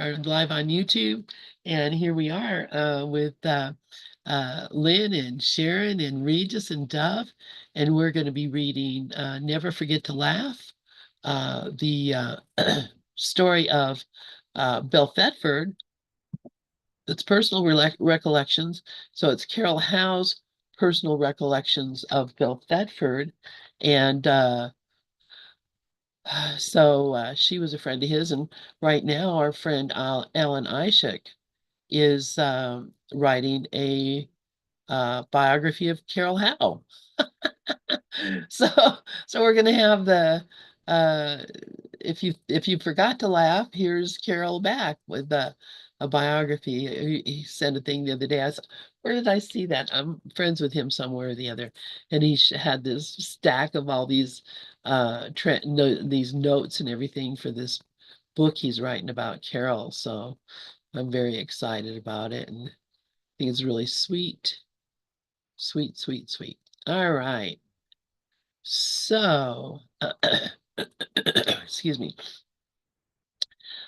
are live on YouTube, and here we are with Lynn and Sharon and Regis and Dove, and we're going to be reading Never Forget to Laugh, the story of Bill Thetford. It's personal recollections. So it's Carol Howe's personal recollections of Bill Thetford, and she was a friend of his, and right now our friend Alan Ishak is writing a biography of Carol Howe. So, so we're gonna have the uh, if you forgot to laugh, here's Carol back with a biography. He sent a thing the other day. I said, where did I see that? I'm friends with him somewhere or the other, and he had this stack of all these these notes and everything for this book he's writing about Carol. So I'm very excited about it, and I think it's really sweet, sweet, sweet, sweet. All right. So, excuse me.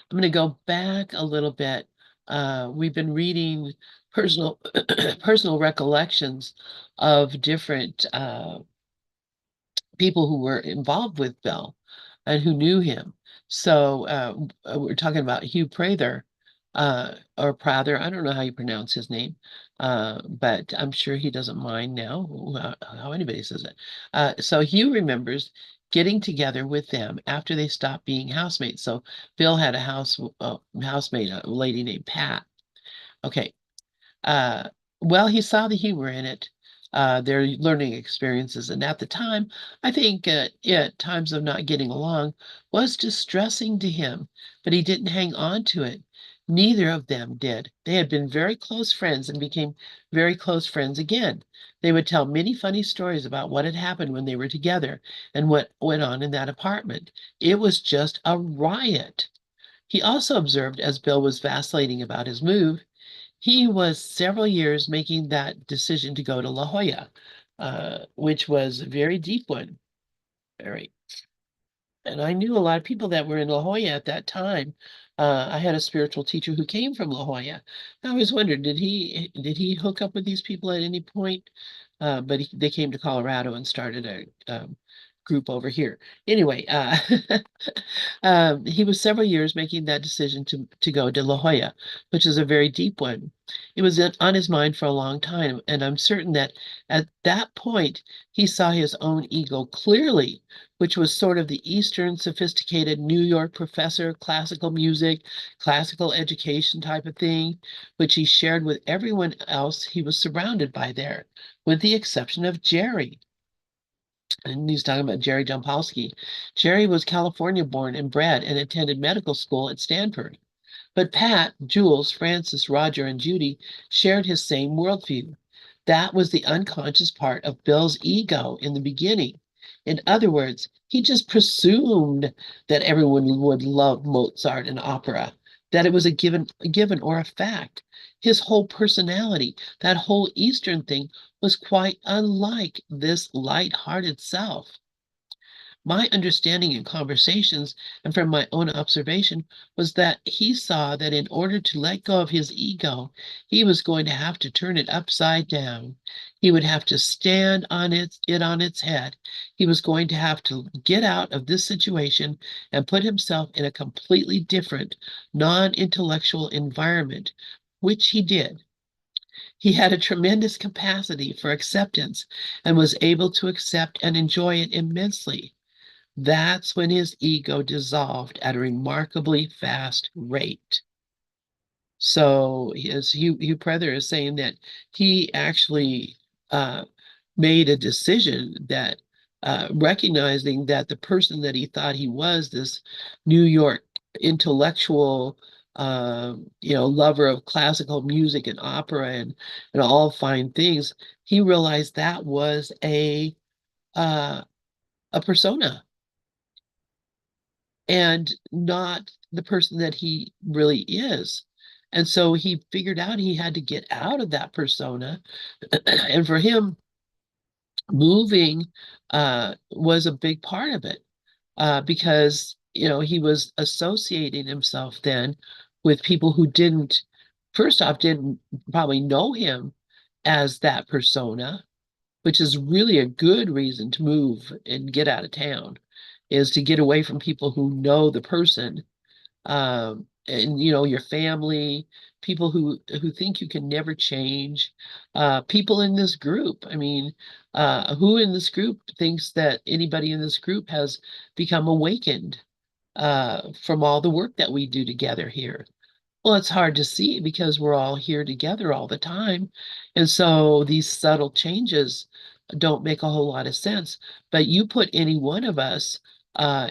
I'm going to go back a little bit. We've been reading personal personal recollections of different people who were involved with Bill and who knew him. So we're talking about Hugh Prather, or Prather. I don't know how you pronounce his name, but I'm sure he doesn't mind now how anybody says it. So Hugh remembers getting together with them after they stopped being housemates. So Bill had a housemate, a lady named Pat. Okay. Uh, well, he saw the humor in it, their learning experiences, and at the time, I think times of not getting along was distressing to him, but he didn't hang on to it. Neither of them did. They had been very close friends and became very close friends again. They would tell many funny stories about what had happened when they were together and what went on in that apartment. It was just a riot. He also observed as Bill was vacillating about his move, he was several years making that decision to go to La Jolla, which was a very deep one. Very. And I knew a lot of people that were in La Jolla at that time. I had a spiritual teacher who came from La Jolla. I always wondered, did he hook up with these people at any point? But they came to Colorado and started a group over here. Anyway, he was several years making that decision to go to La Jolla, which is a very deep one. It was on his mind for a long time, and I'm certain that at that point he saw his own ego clearly, which was sort of the Eastern sophisticated New York professor, classical music, classical education type of thing, which he shared with everyone else he was surrounded by there, with the exception of Jerry. And he's talking about Jerry Jampolsky. Jerry was California born and bred and attended medical school at Stanford. But Pat, Jules, Francis, Roger, and Judy shared his same worldview. That was the unconscious part of Bill's ego in the beginning. In other words, he just presumed that everyone would love Mozart and opera, that it was a given or a fact. His whole personality, that whole Eastern thing, was quite unlike this light-hearted self. My understanding in conversations and from my own observation was that he saw that in order to let go of his ego, he was going to have to turn it upside down. He would have to stand on it on its head. He was going to have to get out of this situation and put himself in a completely different, non-intellectual environment, which he did. He had a tremendous capacity for acceptance and was able to accept and enjoy it immensely. That's when his ego dissolved at a remarkably fast rate. So as Hugh Prather is saying that he actually uh, made a decision that recognizing that the person that he thought he was, this New York intellectual, lover of classical music and opera and all fine things, he realized that was uh, a persona and not the person that he really is. And so he figured out he had to get out of that persona. And for him, moving was a big part of it because, he was associating himself then with people who didn't, first off, didn't probably know him as that persona, which is really a good reason to move and get out of town, is to get away from people who know the person, and your family, people who think you can never change, people in this group. I mean, who in this group thinks that anybody in this group has become awakened from all the work that we do together here? Well, it's hard to see because we're all here together all the time. And so these subtle changes don't make a whole lot of sense. But you put any one of us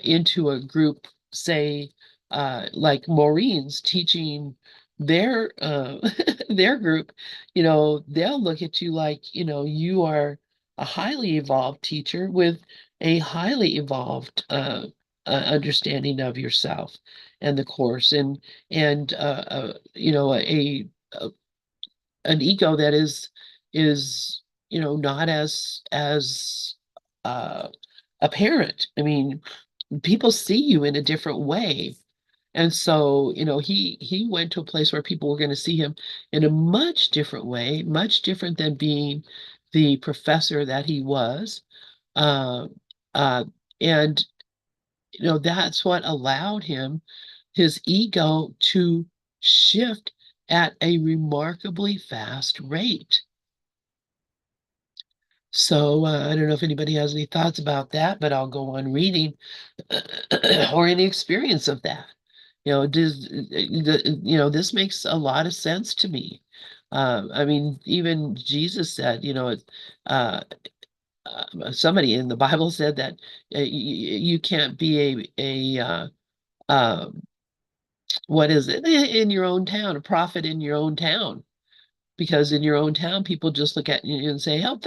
into a group, say, like Maureen's teaching their their group, they'll look at you like, you are a highly evolved teacher with a highly evolved understanding of yourself and the course. And a an ego that is not as uh apparent. I mean, people see you in a different way. And so, he went to a place where people were going to see him in a much different way, much different than being the professor that he was. uh, uh, and that's what allowed his ego to shift at a remarkably fast rate. So I don't know if anybody has any thoughts about that, but I'll go on reading or any experience of that. This makes a lot of sense to me. I mean, even Jesus said, uh, somebody in the Bible said that you can't be um, what is it, in your own town, a prophet in your own town, because in your own town people just look at you and say, oh,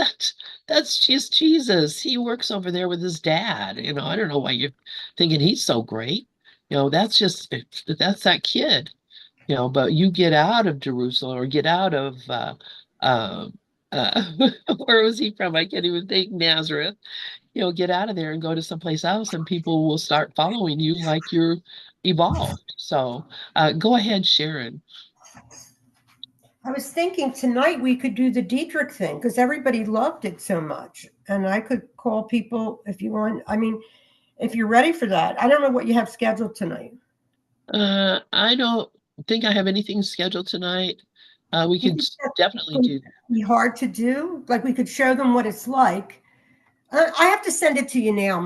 that's just Jesus, he works over there with his dad. I don't know why you're thinking he's so great. That's that kid. But you get out of Jerusalem, or get out of uh, uh, where was he from? I can't even think. Nazareth. Get out of there and go to someplace else, and people will start following you like you're evolved. So go ahead, Sharon. I was thinking tonight we could do the Dietrich thing because everybody loved it so much. And I could call people if you want. I mean, if you're ready for that. I don't know what you have scheduled tonight. I don't think I have anything scheduled tonight. We You could think that's definitely going to do that. be hard to do? Like we could show them what it's like. I have to send it to you now.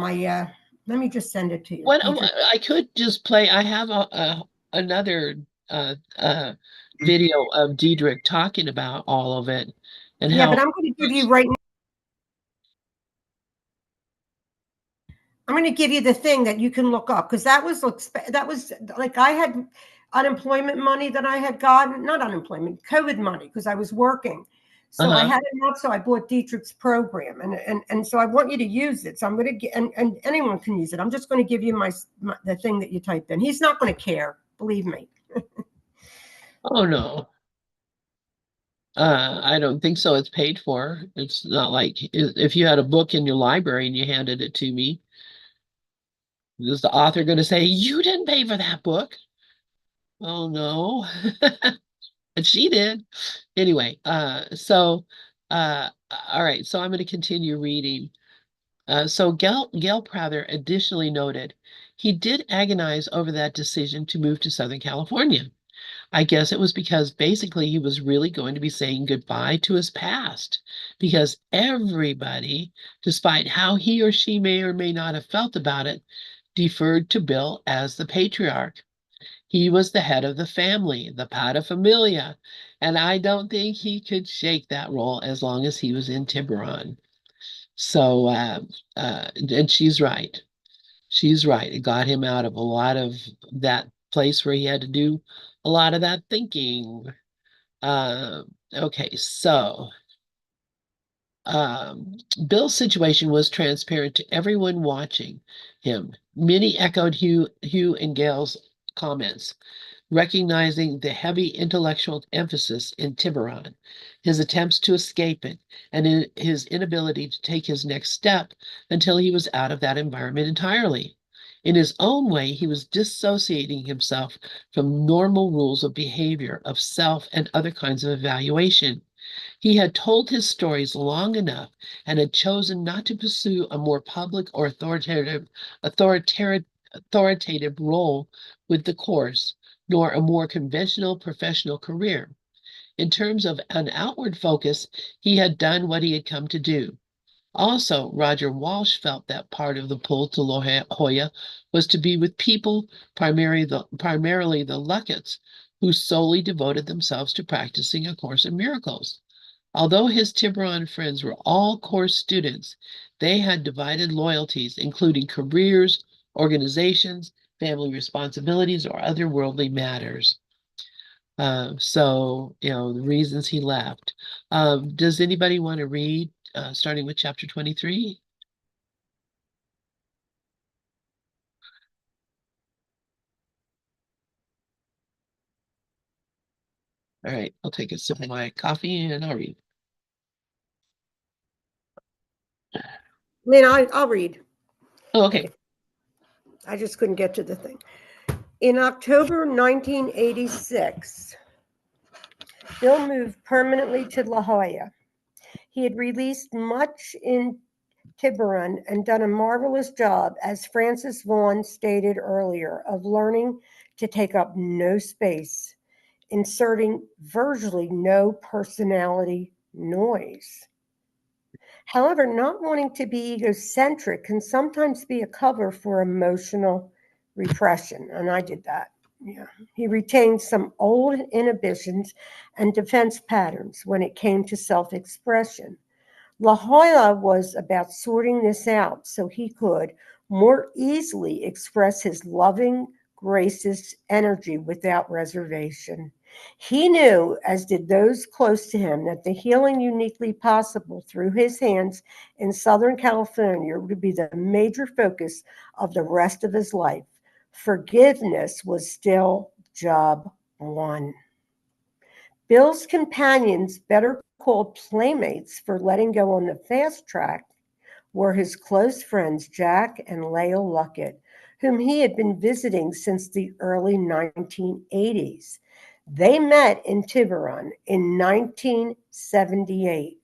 Let me just send it to you, What Dietrich. I could just play. I have another video of Diedrich talking about all of it and Yeah, how. but I'm going to give you right now. I'm going to give you the thing that you can look up because that was like I had unemployment money that I had gotten, not unemployment, COVID money because I was working. So I Uh-huh. had enough, so I bought Dietrich's program, and so I want you to use it. So I'm going to get, and anyone can use it. I'm just going to give you my the thing that you typed in. He's not going to care, believe me. Oh no. I don't think so. It's paid for. It's not like if you had a book in your library and you handed it to me, is the author going to say, you didn't pay for that book? Oh no. But she did. Anyway, all right, so I'm going to continue reading. So Gail Prather additionally noted he did agonize over that decision to move to Southern California. I guess it was because basically he was really going to be saying goodbye to his past, because everybody, despite how he or she may or may not have felt about it, deferred to Bill as the patriarch. He was the head of the family, the paterfamilia, and I don't think he could shake that role as long as he was in Tiburon. So, and she's right. She's right. It got him out of a lot of that place where he had to do a lot of that thinking. Okay, so um, Bill's situation was transparent to everyone watching him. Many echoed Hugh and Gail's comments, recognizing the heavy intellectual emphasis in Tiburon, his attempts to escape it, and his inability to take his next step until he was out of that environment entirely. In his own way, he was dissociating himself from normal rules of behavior, of self, and other kinds of evaluation. He had told his stories long enough and had chosen not to pursue a more public or authoritative role with the course, nor a more conventional professional career. In terms of an outward focus, he had done what he had come to do. Also, Roger Walsh felt that part of the pull to La Jolla was to be with people, primarily the Lucketts, who solely devoted themselves to practicing A Course in Miracles. Although his Tiburon friends were all course students, they had divided loyalties, including careers, organizations, family responsibilities, or other worldly matters. The reasons he left. Does anybody want to read, starting with chapter 23? All right, I'll take a sip of my coffee and I'll read. I'll read. Oh, okay. I just couldn't get to the thing. In October 1986, Bill moved permanently to La Jolla. He had released much in Tiburon and done a marvelous job, as Francis Vaughan stated earlier, of learning to take up no space, inserting virtually no personality noise. However, not wanting to be egocentric can sometimes be a cover for emotional repression, and I did that. Yeah. He retained some old inhibitions and defense patterns when it came to self-expression. La Jolla was about sorting this out so he could more easily express his loving, gracious energy without reservation. He knew, as did those close to him, that the healing uniquely possible through his hands in Southern California would be the major focus of the rest of his life. Forgiveness was still job one. Bill's companions, better called playmates for letting go on the fast track, were his close friends Jack and Leo Luckett, whom he had been visiting since the early 1980s. They met in Tiburon in 1978.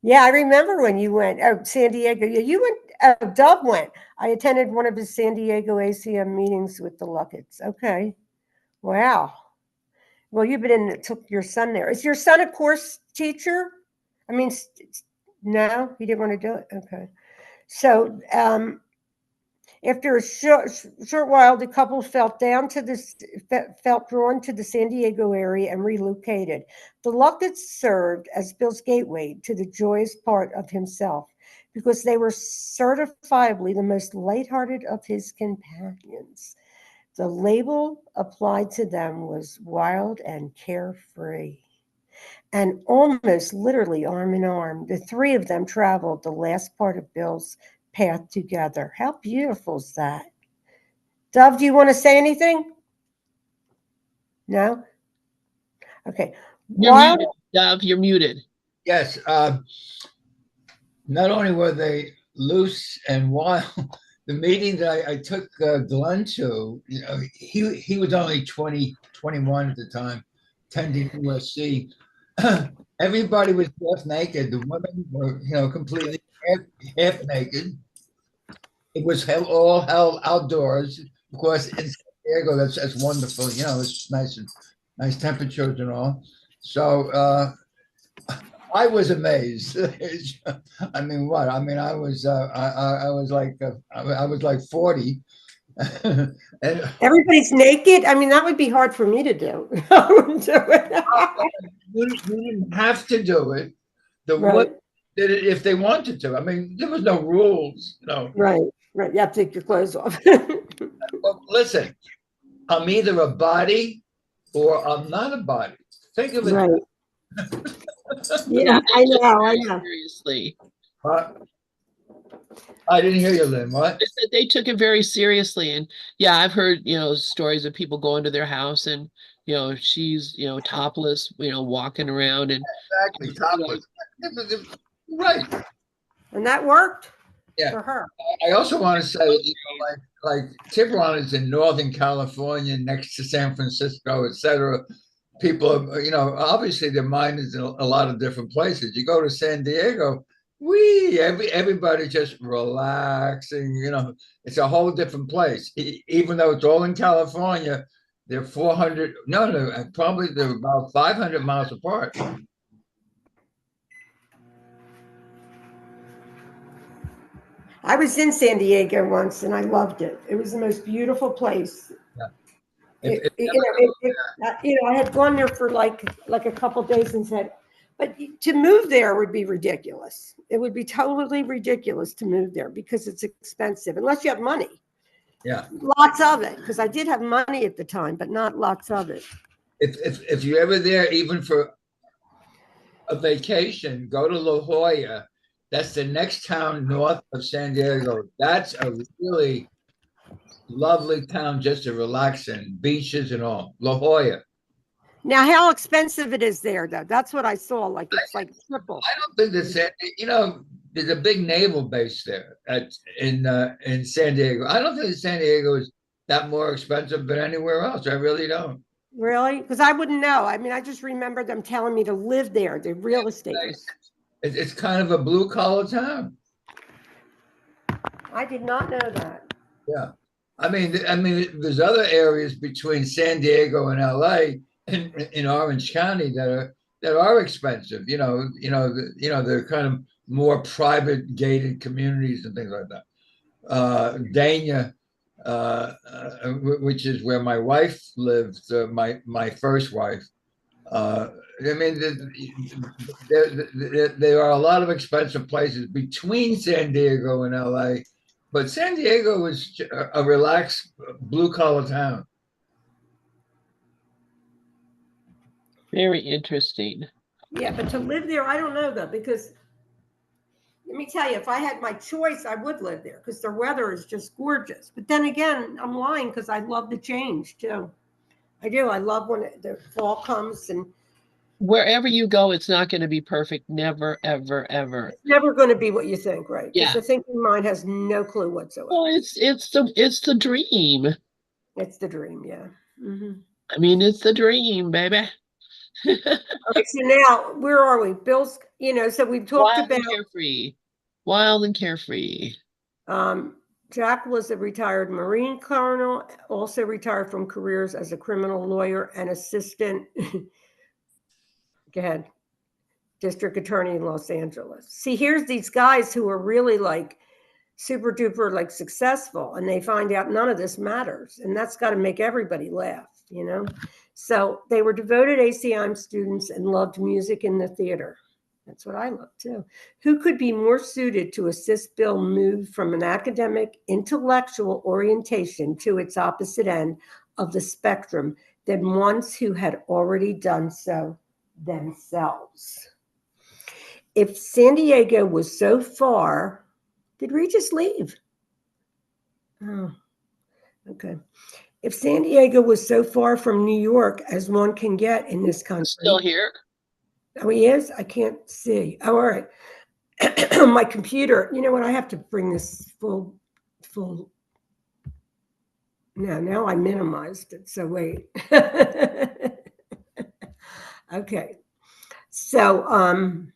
Yeah, I remember when you went. Oh, San Diego. Yeah, you went. Dub went. I attended one of his San Diego ACM meetings with the Lucketts. Okay. Wow. Well, you've been in, took your son there. Is your son a course teacher? I mean, no, he didn't want to do it. Okay. So after a short while, the couple felt drawn to the San Diego area and relocated. The Lucketts served as Bill's gateway to the joyous part of himself because they were certifiably the most lighthearted of his companions. The label applied to them was wild and carefree. And almost literally arm in arm, the three of them traveled the last part of Bill's path together. How beautiful is that? Dove, do you want to say anything? No? Okay. You're Wild. muted, Dove. You're muted. Yes. Not only were they loose and wild, the meeting that I took Glenn to, he was only 20, 21 at the time, attending USC. Everybody was half naked. The women were, completely half naked. It was all held outdoors. Of course, in San Diego, that's wonderful. It's nice temperatures and all. So I was amazed. I mean, what? I mean, I was I was like 40. And Everybody's naked. I mean, that would be hard for me to do. I wouldn't do it. you didn't have to do it. The Right. women did it if they wanted to. I mean, there was no rules. Right. You have to take your clothes off. Well, listen, I'm either a body or I'm not a body. Think of it. Right. Yeah, I know. Seriously. I didn't hear you, Lynn. What? I said they took it very seriously. And yeah, I've heard, stories of people going to their house and, she's, topless, walking around and Exactly, topless. Right. And that worked Yeah. for her. I also want to say, like Tiburon is in Northern California, next to San Francisco, etc. People are, obviously their mind is in a lot of different places. You go to San Diego, everybody just relaxing. It's a whole different place. Even though it's all in California, they're 400. No, probably they're about 500 miles apart. I was in San Diego once and I loved it. It was the most beautiful place. Yeah. I had gone there for like a couple of days and said, but to move there would be ridiculous. It would be totally ridiculous to move there because it's expensive unless you have money. Yeah. Lots of it, because I did have money at the time, but not lots of it. If you're ever there, even for a vacation, go to La Jolla. That's the next town north of San Diego. That's a really lovely town just to relax in, beaches and all. La Jolla. Now, how expensive it is there, though? That's what I saw. Like it's like triple. I don't think that's there's a big naval base there in San Diego. I don't think San Diego is that more expensive than anywhere else. I really don't. Really? Because I wouldn't know. I mean, I just remember them telling me to live there. The real estate. It's kind of a blue collar town. I did not know that. Yeah. I mean, there's other areas between San Diego and LA in Orange County that are expensive. They're kind of more private gated communities and things like that. Dania, which is where my wife lived, my first wife. There are a lot of expensive places between San Diego and LA, but San Diego is a relaxed blue collar town. Very interesting. Yeah, but to live there, I don't know though, because let me tell you, if I had my choice, I would live there because the weather is just gorgeous. But then again, I'm lying because I love the change too. I do. I love when the fall comes and wherever you go, it's not going to be perfect. Never, ever, ever. It's never going to be what you think, right? Yeah. The thinking mind has no clue whatsoever. Well, it's the dream. It's the dream, yeah. Mm-hmm. I mean, it's the dream, baby. Okay, so now where are we? Bill's, so we've talked Wild about and carefree. Wild and carefree. Jack was a retired Marine colonel, also retired from careers as a criminal lawyer and assistant. Go ahead. District attorney in Los Angeles. See, here's these guys who are really like super duper like successful, and they find out none of this matters, and that's got to make everybody laugh, So they were devoted ACIM students and loved music in the theater. That's what I love too. Who could be more suited to assist Bill move from an academic intellectual orientation to its opposite end of the spectrum than ones who had already done so themselves? If San Diego was so far, did Regis leave? Oh, okay. If San Diego was so far from New York as one can get in this country. Still here? Oh, he is? I can't see. Oh, all right. My computer, you know what? I have to bring this full. Now I minimized it. So wait. Okay. So,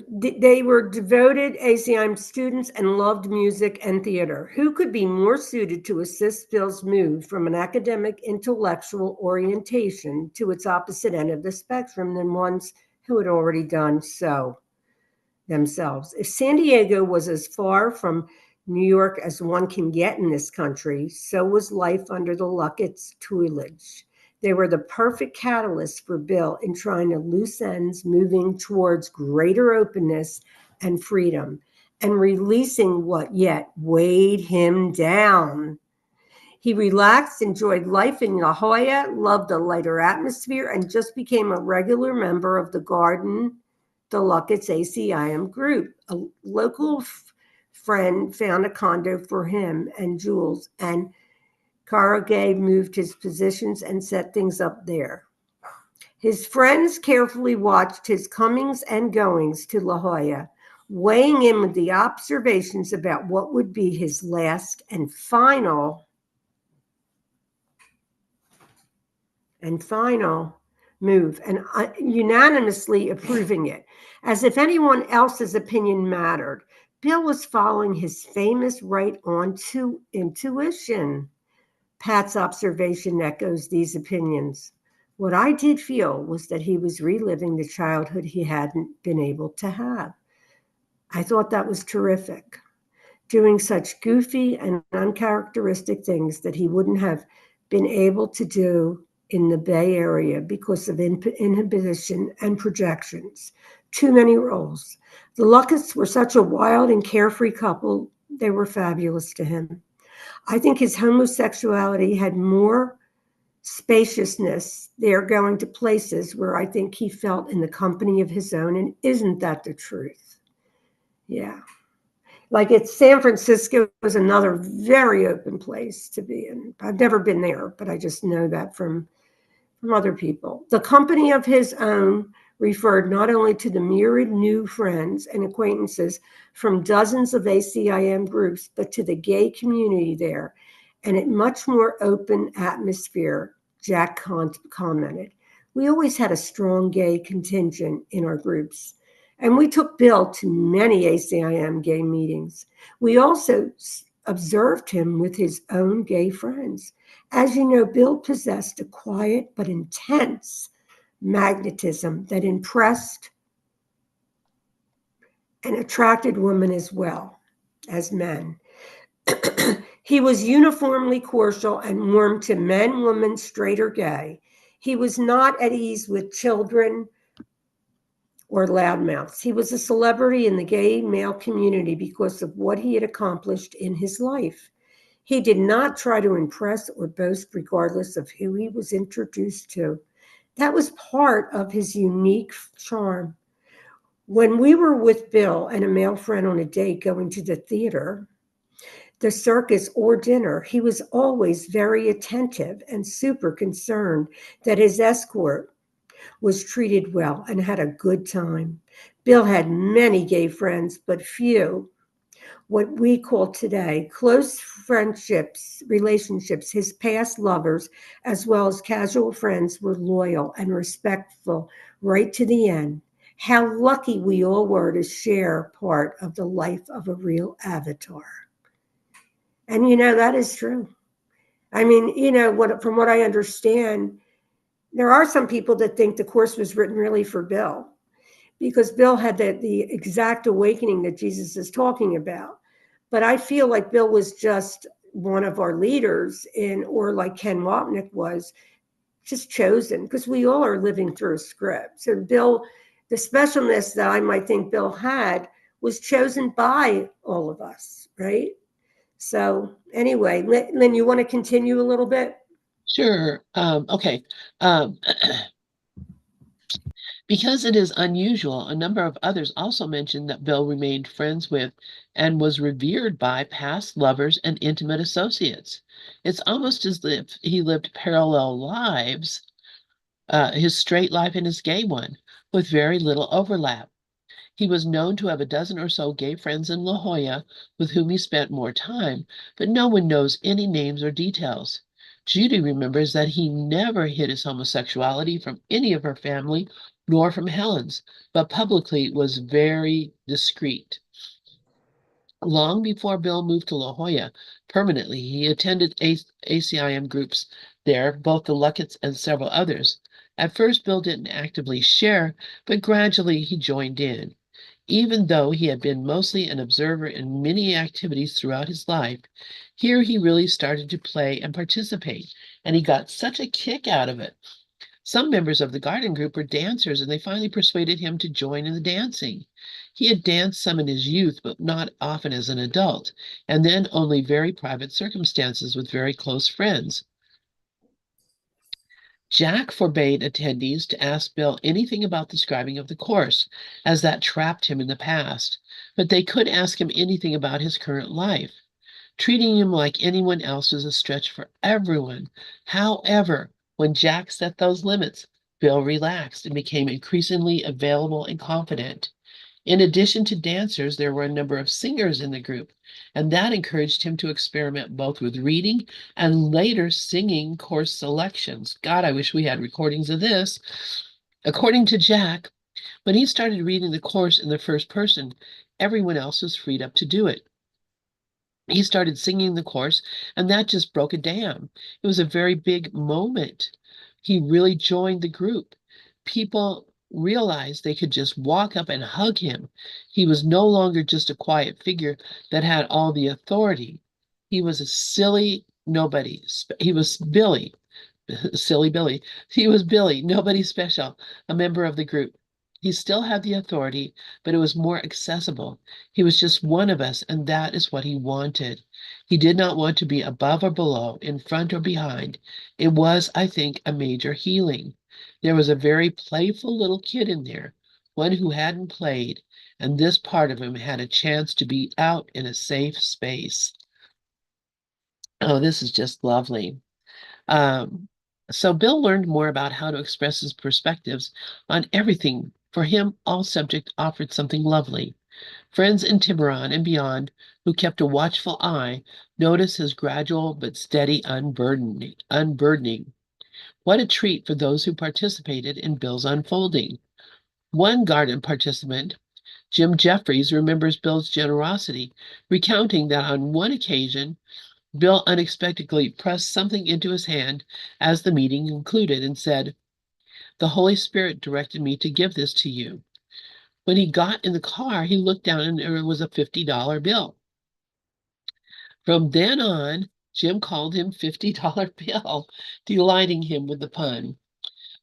they were devoted ACIM students and loved music and theater. Who could be more suited to assist Bill's move from an academic intellectual orientation to its opposite end of the spectrum than ones who had already done so themselves? If San Diego was as far from New York as one can get in this country, so was life under the Luckett's tutelage. They were the perfect catalyst for Bill in trying to loose ends, moving towards greater openness and freedom, and releasing what yet weighed him down. He relaxed, enjoyed life in La Jolla, loved a lighter atmosphere, and just became a regular member of the Luckett's ACIM group. A local friend found a condo for him and Jules, and Carragay moved his positions and set things up there. His friends carefully watched his comings and goings to La Jolla, weighing in with the observations about what would be his last and final move, and unanimously approving it, as if anyone else's opinion mattered. Bill was following his famous right on to intuition. Pat's observation echoes these opinions. What I did feel was that he was reliving the childhood he hadn't been able to have. I thought that was terrific. Doing such goofy and uncharacteristic things that he wouldn't have been able to do in the Bay Area because of inhibition and projections. Too many roles. The Luckets were such a wild and carefree couple. They were fabulous to him. I think his homosexuality had more spaciousness there, going to places where I think he felt in the company of his own. And isn't that the truth? Yeah. Like it's San Francisco was another very open place to be in. I've never been there, but I just know that from other people. The company of his own referred not only to the myriad new friends and acquaintances from dozens of ACIM groups, but to the gay community there, and a much more open atmosphere, Jack commented. We always had a strong gay contingent in our groups, and we took Bill to many ACIM gay meetings. We also observed him with his own gay friends. As you know, Bill possessed a quiet but intense magnetism that impressed and attracted women as well as men. He was uniformly cordial and warm to men, women, straight or gay. He was not at ease with children or loudmouths. He was a celebrity in the gay male community because of what he had accomplished in his life. He did not try to impress or boast regardless of who he was introduced to. That was part of his unique charm. When we were with Bill and a male friend on a date going to the theater, the circus, or dinner, he was always very attentive and super concerned that his escort was treated well and had a good time. Bill had many gay friends, but few what we call today close friendships, relationships. His past lovers, as well as casual friends, were loyal and respectful right to the end. How lucky we all were to share part of the life of a real avatar. And that is true. I mean, from what I understand, there are some people that think the course was written really for Bill, because Bill had the exact awakening that Jesus is talking about. But I feel like Bill was just one of our leaders or like Ken Wapnick was, just chosen, because we all are living through a script. So Bill, the specialness that I might think Bill had was chosen by all of us, right? So anyway, Lynn, you want to continue a little bit? Sure. Okay. Because it is unusual, a number of others also mentioned that Bill remained friends with and was revered by past lovers and intimate associates. It's almost as if he lived parallel lives, his straight life and his gay one, with very little overlap. He was known to have a dozen or so gay friends in La Jolla with whom he spent more time, but no one knows any names or details. Judy remembers that he never hid his homosexuality from any of her family, nor from Helen's, but publicly was very discreet. Long before Bill moved to La Jolla permanently, he attended ACIM groups there, both the Luckets and several others. At first, Bill didn't actively share, but gradually he joined in. Even though he had been mostly an observer in many activities throughout his life, here he really started to play and participate, and he got such a kick out of it. Some members of the garden group were dancers, and they finally persuaded him to join in the dancing. He had danced some in his youth, but not often as an adult, and then only very private circumstances with very close friends. Jack forbade attendees to ask Bill anything about the scribing of the course, as that trapped him in the past, but they could ask him anything about his current life. Treating him like anyone else was a stretch for everyone. However, when Jack set those limits, Bill relaxed and became increasingly available and confident. In addition to dancers, there were a number of singers in the group, and that encouraged him to experiment both with reading and later singing course selections. God, I wish we had recordings of this. According to Jack, when he started reading the course in the first person, everyone else was freed up to do it. He started singing the course, and that just broke a dam. It was a very big moment. He really joined the group. People realized they could just walk up and hug him. He was no longer just a quiet figure that had all the authority. He was a silly nobody. He was Billy, silly Billy. He was Billy, nobody special, a member of the group. He still had the authority, but it was more accessible. He was just one of us, and that is what he wanted. He did not want to be above or below, in front or behind. It was, I think, a major healing. There was a very playful little kid in there, one who hadn't played, and this part of him had a chance to be out in a safe space. Oh, this is just lovely. Um, so Bill learned more about how to express his perspectives on everything. For him, all subject offered something lovely. Friends in Tiburon and beyond, who kept a watchful eye, noticed his gradual but steady unburdening. What a treat for those who participated in Bill's unfolding. One garden participant, Jim Jeffries, remembers Bill's generosity, recounting that on one occasion, Bill unexpectedly pressed something into his hand as the meeting concluded and said, "The Holy Spirit directed me to give this to you." When he got in the car, he looked down and there was a $50 bill. From then on, Jim called him $50 Bill, delighting him with the pun.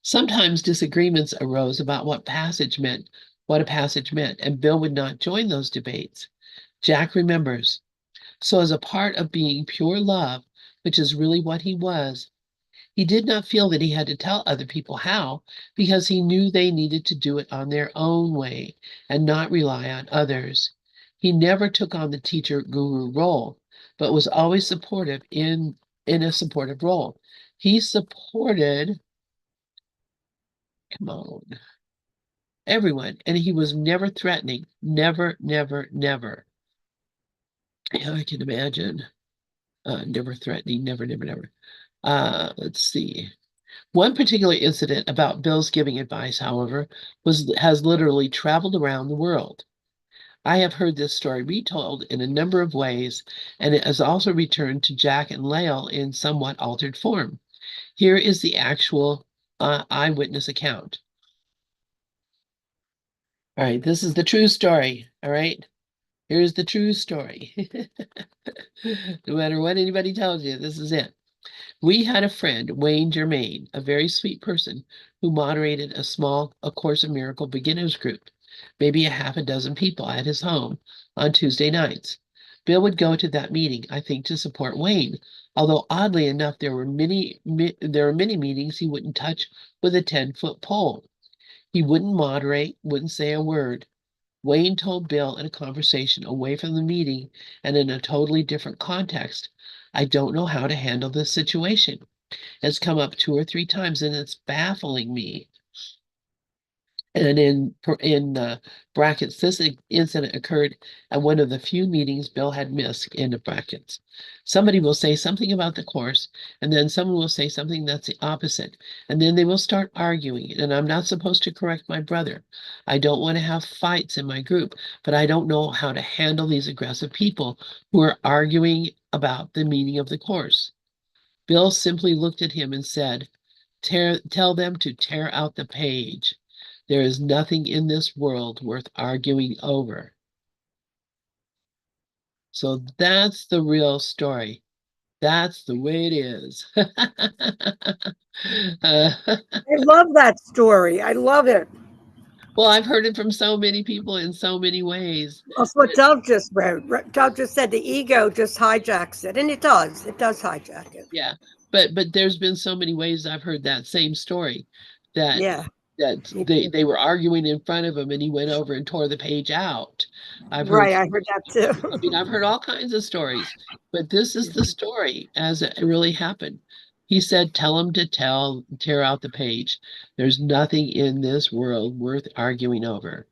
Sometimes disagreements arose about what a passage meant, and Bill would not join those debates. Jack remembers. So as a part of being pure love, which is really what he was, he did not feel that he had to tell other people how, because he knew they needed to do it on their own way and not rely on others. He never took on the teacher guru role, but was always supportive in a supportive role. He supported, come on, everyone, and he was never threatening. Never, never, never. Yeah, I can imagine. Never threatening, never, never, never. Let's see. One particular incident about Bill's giving advice, however, has literally traveled around the world. I have heard this story retold in a number of ways, and it has also returned to Jack and Lael in somewhat altered form. Here is the actual eyewitness account. All right, this is the true story. All right, here's the true story. No matter what anybody tells you, this is it. We had a friend, Wayne Germain, a very sweet person who moderated A Course in Miracle beginners group, maybe a half a dozen people at his home on Tuesday nights. Bill would go to that meeting, I think, to support Wayne, although oddly enough, there were many meetings he wouldn't touch with a 10-foot pole. He wouldn't moderate, wouldn't say a word. Wayne told Bill in a conversation away from the meeting and in a totally different context, "I don't know how to handle this situation. It's come up 2 or 3 times and it's baffling me." And in brackets, this incident occurred at one of the few meetings Bill had missed, in the brackets. Somebody will say something about the course, and then someone will say something that's the opposite, and then they will start arguing. And I'm not supposed to correct my brother. I don't want to have fights in my group, but I don't know how to handle these aggressive people who are arguing about the meaning of the course. Bill simply looked at him and said, Tell them to tear out the page. There is nothing in this world worth arguing over." So that's the real story. That's the way it is. Uh, I love that story. I love it. well, I've heard it from so many people in so many ways. That's what Dove just wrote. Dove just said the ego just hijacks it, and it does. It does hijack it. Yeah, but there's been so many ways I've heard that same story, that Yeah. they were arguing in front of him and he went over and tore the page out. I've heard, Right. I heard that I too. mean, I've heard all kinds of stories, but this is the story as it really happened. He said, "Tell him to tear out the page. There's nothing in this world worth arguing over."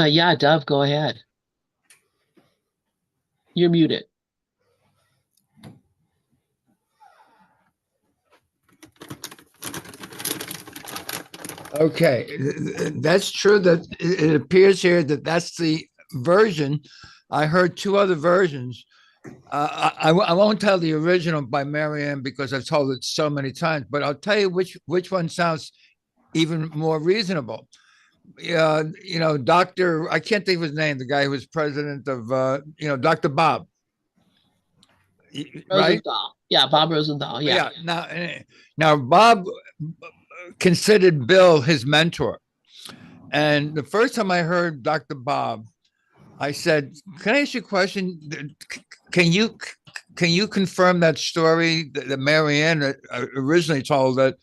Yeah, Dove, go ahead. You're muted. Okay, that's true that it appears here that that's the version. I heard two other versions. I won't tell the original by Marianne because I've told it so many times, but I'll tell you which one sounds even more reasonable. Doctor, I can't think of his name, the guy who was president of, Dr. Bob, right? Rosenthal. Yeah, Bob Rosenthal. Yeah. Yeah. Now Bob considered Bill his mentor, and the first time I heard Dr. Bob, I said, "Can I ask you a question? Can you can you confirm that story that Marianne originally told that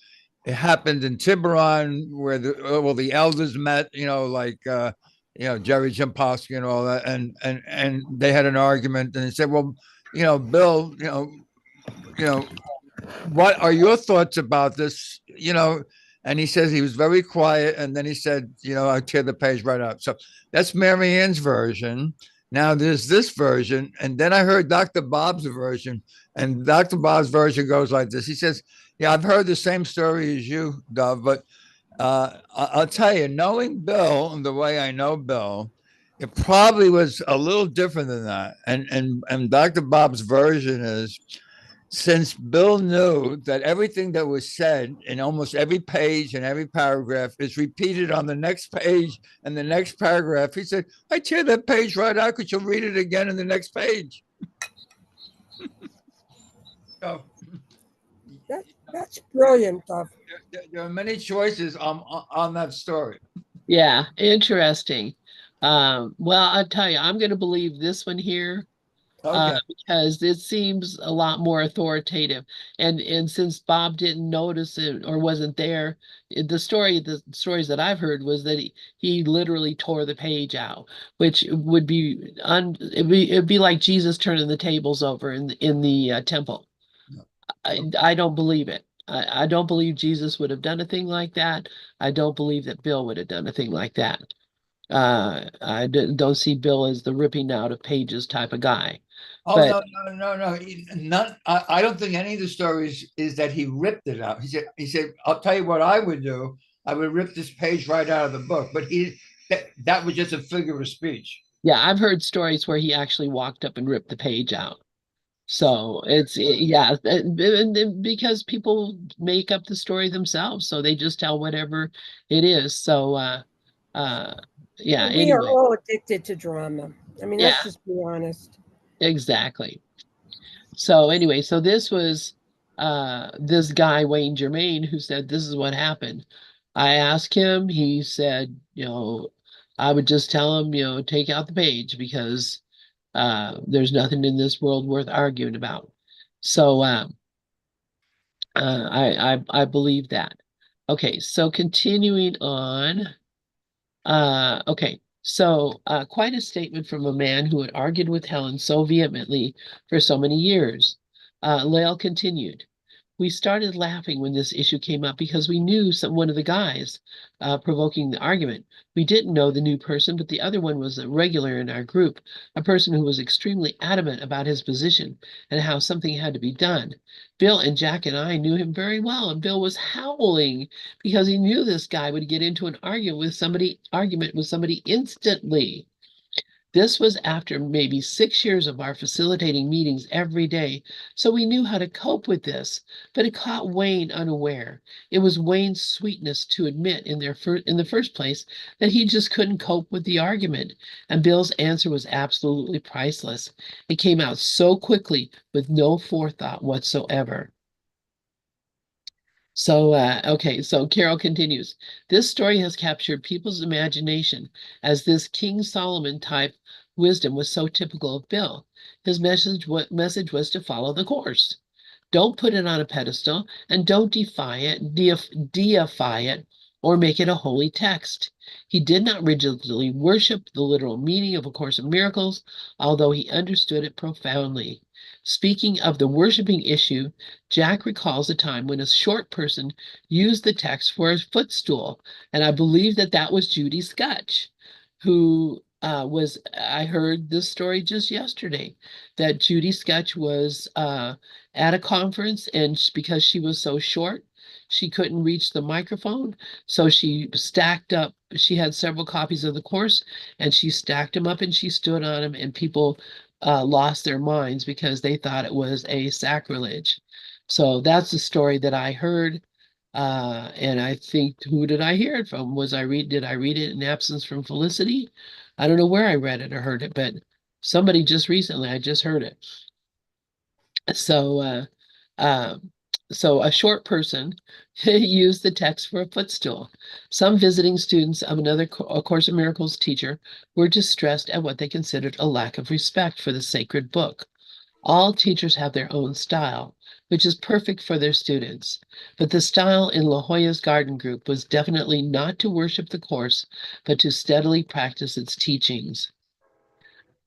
it happened in Tiburon where the elders met, Jerry Jampolsky and all that, and they had an argument, and they said, well, Bill, what are your thoughts about this? And he says he was very quiet, and then he said, I tear the page right up. So that's Marianne's version. Now there's this version, and then I heard Dr. Bob's version, and Dr. Bob's version goes like this. He says, "Yeah, I've heard the same story as you, Dov, but I'll tell you, knowing Bill and the way I know Bill, it probably was a little different than that." And Dr. Bob's version is, since Bill knew that everything that was said in almost every page and every paragraph is repeated on the next page and the next paragraph, he said, I tear that page right out because you'll read it again in the next page. So, That's brilliant, Dov. there are many choices on that story. Yeah, interesting. Well, I'll tell you, I'm going to believe this one here Okay. because it seems a lot more authoritative. And since Bob didn't notice it or wasn't there, the stories that I've heard was that he literally tore the page out, which would be it'd be like Jesus turning the tables over in the temple. I don't believe it. I don't believe Jesus would have done a thing like that. I don't believe that Bill would have done a thing like that. Don't see Bill as the ripping out of pages type of guy. Oh, But no. Not. I don't think any of the stories is that he ripped it out. He said, I'll tell you what I would do. I would rip this page right out of the book. But that was just a figure of speech. yeah, I've heard stories where he actually walked up and ripped the page out. So yeah, because people make up the story themselves, so they just tell whatever it is. So uh, yeah. We are Anyway, all addicted to drama. I mean, yeah, let's just be honest. exactly. So anyway, so this was this guy Wayne Germain who said this is what happened. I asked him, he said, I would just tell him, take out the page because there's nothing in this world worth arguing about. So I believe that. Okay, so continuing on. Okay, so quite a statement from a man who had argued with Helen so vehemently for so many years. Lael continued. We started laughing when this issue came up because we knew one of the guys provoking the argument. We didn't know the new person, but the other one was a regular in our group, a person who was extremely adamant about his position and how something had to be done. Bill and Jack and I knew him very well, and Bill was howling because he knew this guy would get into an argument with somebody instantly. This was after maybe 6 years of our facilitating meetings every day, so we knew how to cope with this, but it caught Wayne unaware. It was Wayne's sweetness to admit in the first place that he just couldn't cope with the argument, and Bill's answer was absolutely priceless. It came out so quickly with no forethought whatsoever. So, okay, so Carol continues. This story has captured people's imagination as this King Solomon type wisdom was so typical of Bill. His message was to follow the course. Don't put it on a pedestal and don't deify it, or make it a holy text. He did not rigidly worship the literal meaning of A Course in Miracles, although he understood it profoundly. Speaking of the worshiping issue, Jack recalls a time when a short person used the text for a footstool, and I believe that was Judy Scutch. who I heard this story just yesterday, that Judy Sketch was at a conference, and because she was so short, she couldn't reach the microphone. So she stacked up, she had several copies of the course, and she stacked them up and she stood on them, and people lost their minds because they thought it was a sacrilege. So that's the story that I heard. And I think, who did I hear it from? Did I read it in Absence from Felicity? I don't know where I read it or heard it, but somebody just recently, I just heard it. So, um, so a short person used the text for a footstool. Some visiting students of another A Course in Miracles teacher were distressed at what they considered a lack of respect for the sacred book. All teachers have their own style, which is perfect for their students. But the style in La Jolla's garden group was definitely not to worship the course, but to steadily practice its teachings.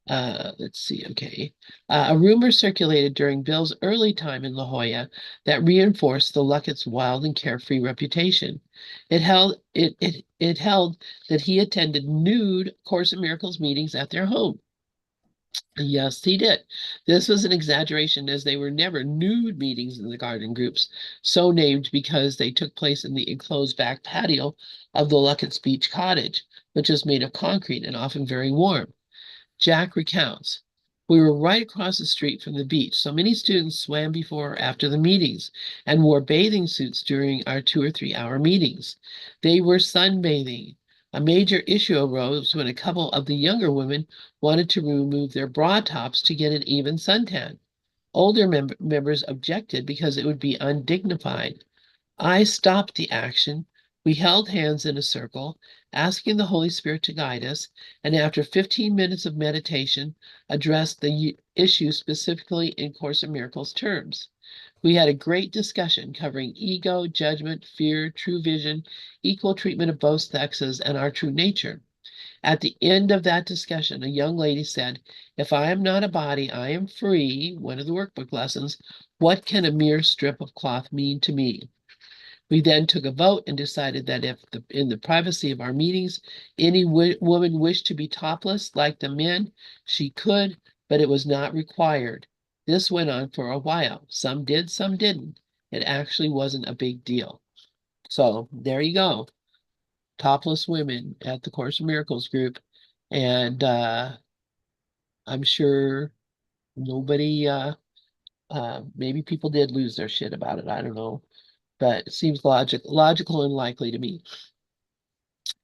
Let's see, okay. A rumor circulated during Bill's early time in La Jolla that reinforced the Luckett's wild and carefree reputation. It held that he attended nude Course in Miracles meetings at their home. Yes, he did. This was an exaggeration, as they were never nude meetings in the garden groups, so named because they took place in the enclosed back patio of the Luckett's Beach cottage, which is made of concrete and often very warm. Jack recounts, we were right across the street from the beach, so many students swam before or after the meetings and wore bathing suits during our 2 or 3 hour meetings. They were sunbathing. A major issue arose when a couple of the younger women wanted to remove their bra tops to get an even suntan. Older members objected because it would be undignified. I stopped the action. We held hands in a circle, asking the Holy Spirit to guide us, and after 15 minutes of meditation, addressed the issue specifically in Course in Miracles terms. We had a great discussion covering ego, judgment, fear, true vision, equal treatment of both sexes, and our true nature. At the end of that discussion, a young lady said, if I am not a body, I am free, one of the workbook lessons. What can a mere strip of cloth mean to me? We then took a vote and decided that if in the privacy of our meetings, any woman wished to be topless like the men, she could, but it was not required. This went on for a while. Some did, some didn't. It actually wasn't a big deal. So there you go. Topless women at the Course in Miracles group. And I'm sure nobody, maybe people did lose their shit about it. I don't know. But it seems logical and likely to me.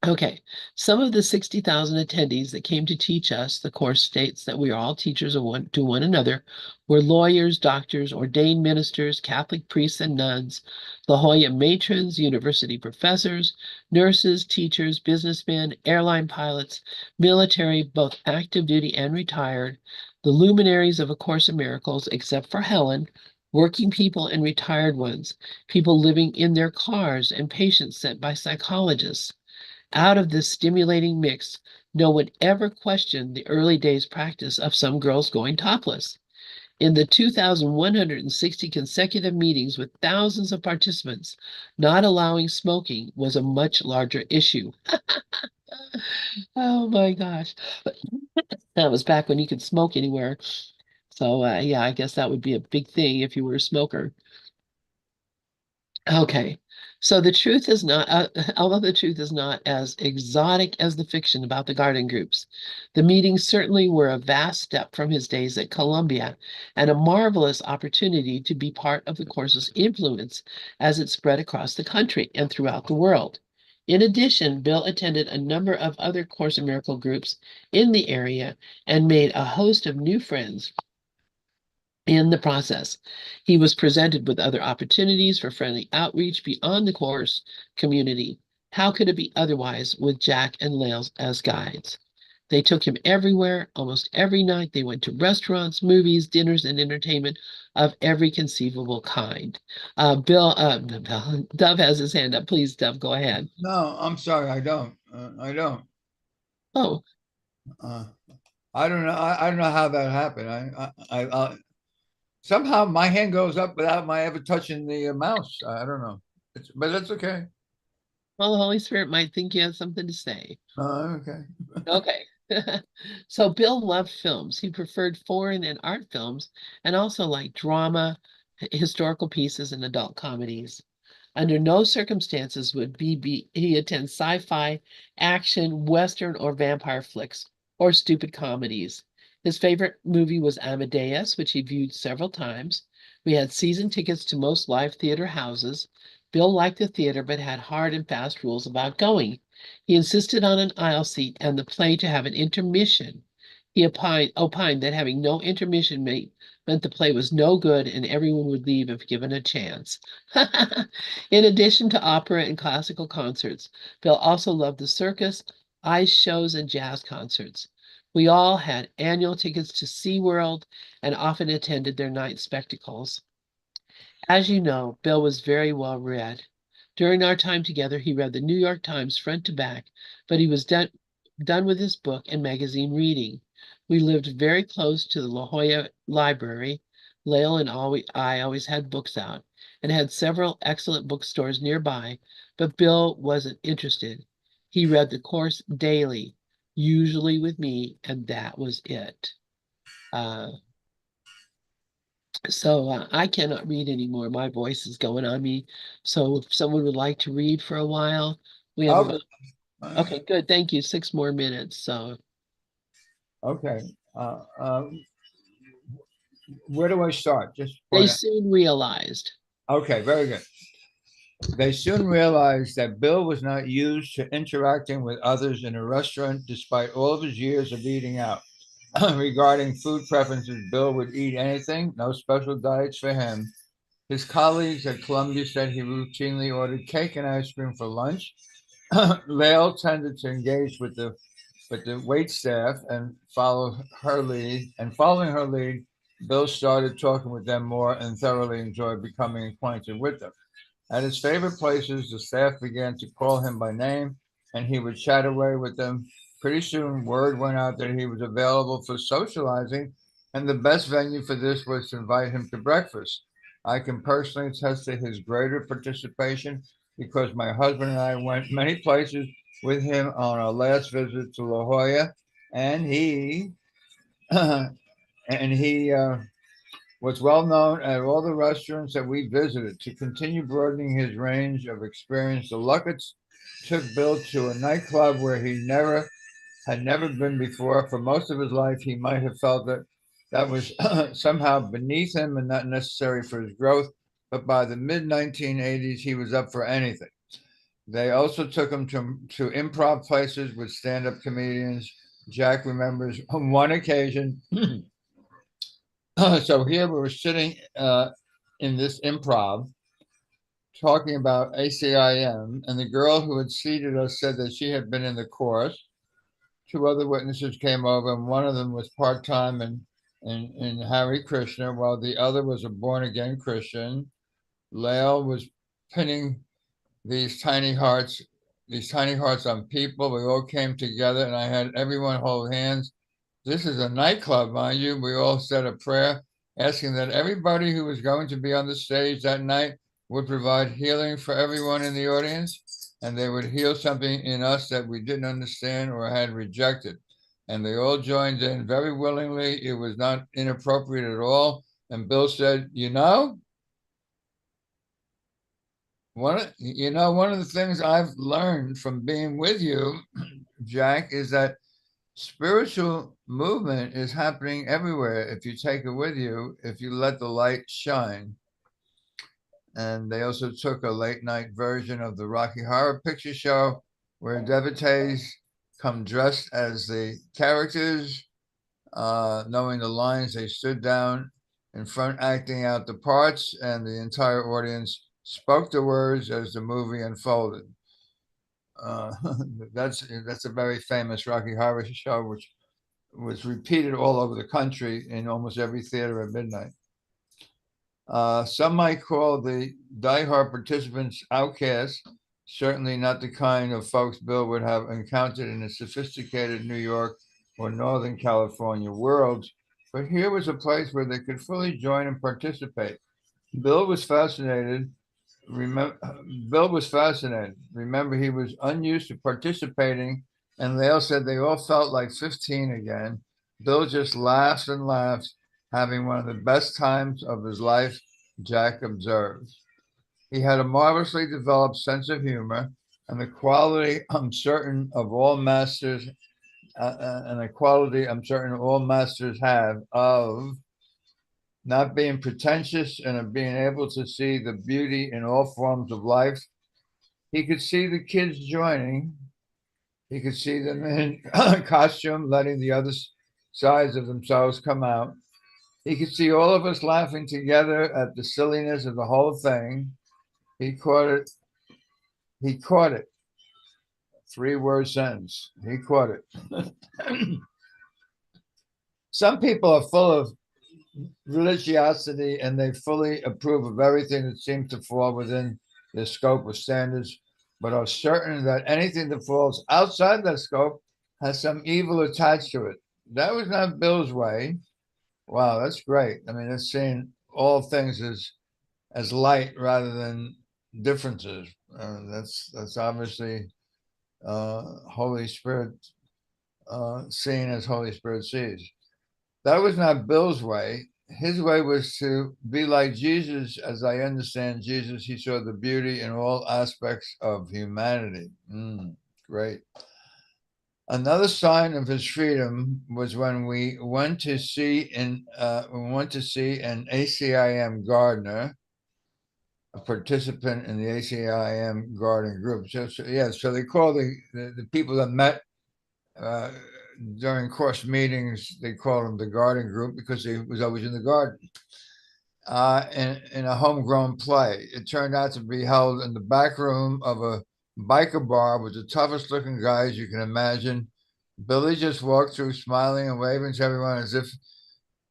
Okay, some of the 60,000 attendees that came to teach us, the course states that we are all teachers of to one another, were lawyers, doctors, ordained ministers, Catholic priests and nuns, La Jolla matrons, university professors, nurses, teachers, businessmen, airline pilots, military, both active duty and retired, the luminaries of A Course in Miracles, except for Helen, working people and retired ones, people living in their cars, and patients sent by psychologists. Out of this stimulating mix, no one ever questioned the early days practice of some girls going topless. In the 2,160 consecutive meetings with thousands of participants, not allowing smoking was a much larger issue. Oh my gosh. That was back when you could smoke anywhere. So yeah, I guess that would be a big thing if you were a smoker. Okay, so the truth is not, although the truth is not as exotic as the fiction about the garden groups, the meetings certainly were a vast step from his days at Columbia and a marvelous opportunity to be part of the course's influence as it spread across the country and throughout the world. In addition, Bill attended a number of other Course in Miracle groups in the area and made a host of new friends in the process. He was presented with other opportunities for friendly outreach beyond the course community. How could it be otherwise with Jack and Lael as guides? They took him everywhere, almost every night. They went to restaurants, movies, dinners, and entertainment of every conceivable kind. Dove has his hand up. Please, Dove, go ahead. No, I'm sorry, I don't. I don't. Oh, Uh, I don't know. I don't know how that happened. Somehow my hand goes up without my ever touching the mouse. I don't know. But that's okay. Well, the Holy Spirit might think you have something to say. Okay. Okay. So Bill loved films. He preferred foreign and art films and also liked drama, historical pieces, and adult comedies. Under no circumstances would he attend sci-fi, action, western, or vampire flicks, or stupid comedies. His favorite movie was Amadeus, which he viewed several times. We had season tickets to most live theater houses. Bill liked the theater, but had hard and fast rules about going. He insisted on an aisle seat and the play to have an intermission. He opined that having no intermission meant the play was no good and everyone would leave if given a chance. In addition to opera and classical concerts, Bill also loved the circus, ice shows, and jazz concerts. We all had annual tickets to SeaWorld and often attended their night spectacles. As you know, Bill was very well read. During our time together, he read the New York Times front to back, but he was done with his book and magazine reading. We lived very close to the La Jolla Library. Lael and I always had books out and had several excellent bookstores nearby, but Bill wasn't interested. He read the course daily, usually with me, and that was it. Uh, so I cannot read anymore. My voice is going on me. So if someone would like to read for a while, we have Oh, about, okay, good. Thank you. 6 more minutes. So okay. Uh, um, where do I start? Just they point out. soon realized. Okay, very good. They soon realized that Bill was not used to interacting with others in a restaurant despite all of his years of eating out. Regarding food preferences, Bill would eat anything, no special diets for him. His colleagues at Columbia said he routinely ordered cake and ice cream for lunch. Lael tended to engage with the wait staff and follow her lead. And following her lead, Bill started talking with them more and thoroughly enjoyed becoming acquainted with them. At his favorite places, the staff began to call him by name, and he would chat away with them. Pretty soon, word went out that he was available for socializing, and the best venue for this was to invite him to breakfast. I can personally attest to his greater participation because my husband and I went many places with him on our last visit to La Jolla, and he and he was well known at all the restaurants that we visited. To continue broadening his range of experience, the Luckets took Bill to a nightclub where he had never been before. For most of his life, he might have felt that that was somehow beneath him and not necessary for his growth. But by the mid 1980s, he was up for anything. They also took him to improv places with stand up comedians. Jack remembers on one occasion. So here we were sitting in this improv talking about ACIM, and the girl who had seated us said that she had been in the chorus. Two other witnesses came over, and one of them was part time in Hare Krishna, while the other was a born again Christian. Lael was pinning these tiny hearts, these tiny hearts on people. We all came together, and I had everyone hold hands. This is a nightclub, mind you. We all said a prayer asking that everybody who was going to be on the stage that night would provide healing for everyone in the audience, and they would heal something in us that we didn't understand or had rejected. And they all joined in very willingly. It was not inappropriate at all. And Bill said, one of the things I've learned from being with you, Jack, is that spiritual movement is happening everywhere if you take it with you, if you let the light shine. And they also took a late night version of the Rocky Horror Picture Show where devotees come dressed as the characters, knowing the lines. They stood down in front acting out the parts, and the entire audience spoke the words as the movie unfolded. Uh, that's a very famous Rocky Horror Show, which was repeated all over the country in almost every theater at midnight. Some might call the diehard participants outcasts, certainly not the kind of folks Bill would have encountered in a sophisticated New York or Northern California worlds, but here was a place where they could fully join and participate. Bill was fascinated remember, Bill was fascinated. Remember, he was unused to participating, and they all said they all felt like 15 again. Bill just laughs and laughs, having one of the best times of his life, Jack observed. He had a marvelously developed sense of humor and the quality I'm certain of all masters and a quality I'm certain all masters have of not being pretentious and of being able to see the beauty in all forms of life. He could see the kids joining. He could see them in costume, letting the other sides of themselves come out. He could see all of us laughing together at the silliness of the whole thing. He caught it. He caught it. 3-word sentence. He caught it. Some people are full of religiosity and they fully approve of everything that seems to fall within their scope of standards, but are certain that anything that falls outside that scope has some evil attached to it. That was not Bill's way. Wow, that's great. I mean, it's seeing all things as light rather than differences. That's obviously Holy Spirit seeing as Holy Spirit sees. That was not Bill's way. His way was to be like Jesus. As I understand Jesus, he saw the beauty in all aspects of humanity. Great. Another sign of his freedom was when we went to see an ACIM gardener, a participant in the ACIM garden group. So they call the people that met during course meetings, they called them the garden group because he was always in the garden. In a homegrown play. It turned out to be held in the back room of a biker bar with the toughest looking guys you can imagine. Billy just walked through smiling and waving to everyone as if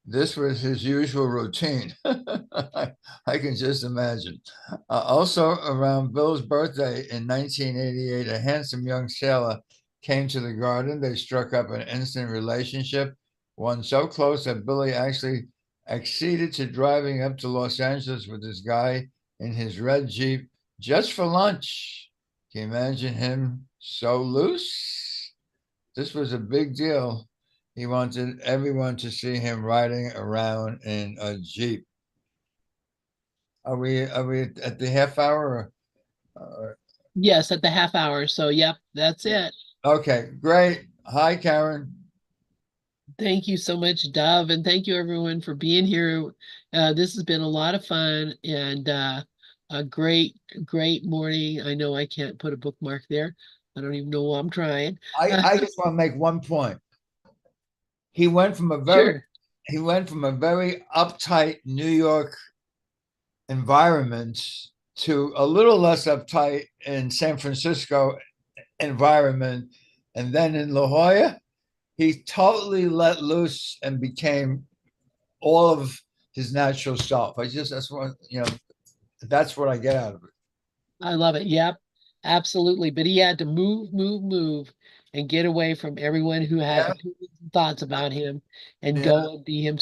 this was his usual routine. I can just imagine. Also, around Bill's birthday in 1988, a handsome young sailor came to the garden. They struck up an instant relationship, one so close that Billy actually acceded to driving up to Los Angeles with this guy in his red Jeep just for lunch. Can you imagine him so loose? This was a big deal. He wanted everyone to see him riding around in a Jeep. Are we at the half hour? Yes, at the half hour. So, yep, that's it. Okay, great. Hi, Karen. Thank you so much, Dove, and thank you everyone for being here. This has been a lot of fun and a great morning. I know I can't put a bookmark there. I don't even know why I'm trying. I just want to make one point. He went from a Sure. very uptight New York environment to a little less uptight in San Francisco environment, and then in La Jolla, he totally let loose and became all of his natural self. That's what I get out of it. I love it. Yep, absolutely. But he had to move, and get away from everyone who had opinions and thoughts about him and go and be himself.